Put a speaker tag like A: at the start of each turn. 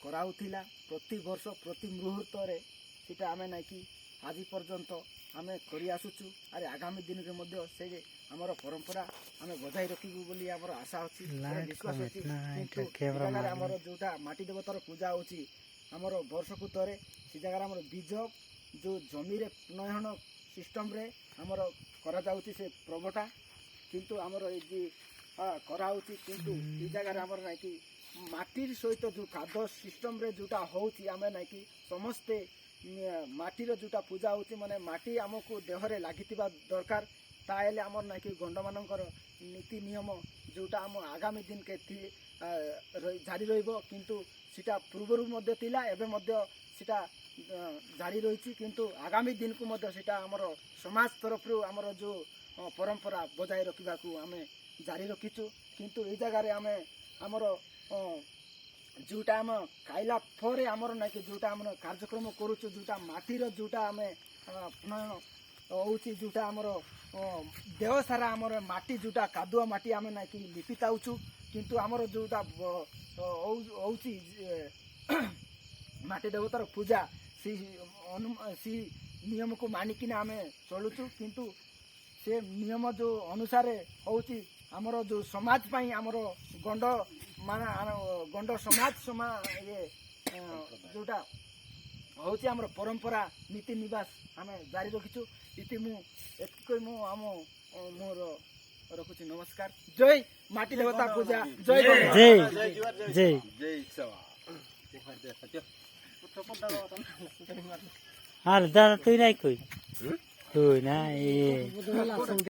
A: କରାଉଥିଲା ପ୍ରତି ବର୍ଷ ପ୍ରତି ମୁହୂର୍ତ୍ତରେ ସେଟା ଆମେ ନାଇକି ଆଜି ପର୍ଯ୍ୟନ୍ତ ଆମେ କରି ଆସୁଛୁ। ଆରେ ଆଗାମୀ ଦିନରେ ମଧ୍ୟ ସେ ଆମର ପରମ୍ପରା ଆମେ ବଜାଇ ରଖିବୁ ବୋଲି ଆମର ଆଶା ଅଛି, ବିଶ୍ୱାସ ଅଛି। କିନ୍ତୁ ସେ ଜାଗାରେ ଆମର ଯେଉଁଟା ମାଟି ଦେବତାର ପୂଜା ହେଉଛି ଆମର ବର୍ଷକୁ ଥରେ, ସେ ଜାଗାରେ ଆମର ବୀଜ ଯେଉଁ ଜମିରେ ନୟନ ସିଷ୍ଟମ୍ରେ ଆମର କରାଯାଉଛି ସେ ପର୍ବଟା। କିନ୍ତୁ ଆମର ଏଇ ଯେ କରାହେଉଛି, କିନ୍ତୁ ଏ ଜାଗାରେ ଆମର ନାଇକି ମାଟିର ସହିତ ଯେଉଁ ଖାଦ୍ୟ ସିଷ୍ଟମ୍ରେ ଯେଉଁଟା ହେଉଛି ଆମେ ନାଇକି ସମସ୍ତେ ମାଟିର ଯେଉଁଟା ପୂଜା ହେଉଛି ମାନେ ମାଟି ଆମକୁ ଦେହରେ ଲାଗିଥିବା ଦରକାର। ତାହେଲେ ଆମର ନାଇକି ଗଣ୍ଡମାନଙ୍କର ନୀତି ନିୟମ ଯେଉଁଟା ଆମ ଆଗାମୀ ଦିନକେ ଜାରି ରହିବ। କିନ୍ତୁ ସେଟା ପୂର୍ବରୁ ମଧ୍ୟ ଥିଲା, ଏବେ ମଧ୍ୟ ସେଟା ଜାରି ରହିଛି। କିନ୍ତୁ ଆଗାମୀ ଦିନକୁ ମଧ୍ୟ ସେଟା ଆମର ସମାଜ ତରଫରୁ ଆମର ଯେଉଁ ପରମ୍ପରା ବଜାୟ ରଖିବାକୁ ଆମେ ଜାରି ରଖିଛୁ। କିନ୍ତୁ ଏଇ ଜାଗାରେ ଆମେ ଆମର ଯେଉଁଟା ଆମ ଖାଇଲା ପରେ ଆମର ନାଇକି ଯେଉଁଟା ଆମର କାର୍ଯ୍ୟକ୍ରମ କରୁଛୁ, ଯେଉଁଟା ମାଟିର ଯେଉଁଟା ଆମେ ହେଉଛି, ଯେଉଁଟା ଆମର ଦେହ ସାରା ଆମର ମାଟି ଯେଉଁଟା କାଦୁଆ ମାଟି ଆମେ ନାଇକି ଲିପି ଥାଉଛୁ। କିନ୍ତୁ ଆମର ଯେଉଁଟା ହେଉଛି ମାଟି ଦେବତାର ପୂଜା, ସେଇ ନିୟମକୁ ମାନିକିନା ଆମେ ଚଳୁଛୁ। କିନ୍ତୁ ସେ ନିୟମ ଯେଉଁ ଅନୁସାରେ ହେଉଛି ଆମର ଯେଉଁ ସମାଜ ପାଇଁ ଆମର ଗଣ୍ଡ ସମାଜ ଯେଉଁଟା ହେଉଛି ଆମର ପରମ୍ପରା ନୀତି ନିବାସ ଆମେ ଜାରି ରଖିଛୁ। ଏତିକି ମୁଁ ମୋର ରଖୁଛି। ନମସ୍କାର। ଜୟ ମାଟି ଦେବତା ପୂଜା, ଜୟ
B: ଜୟ দাদা তুই নাই কই তুই না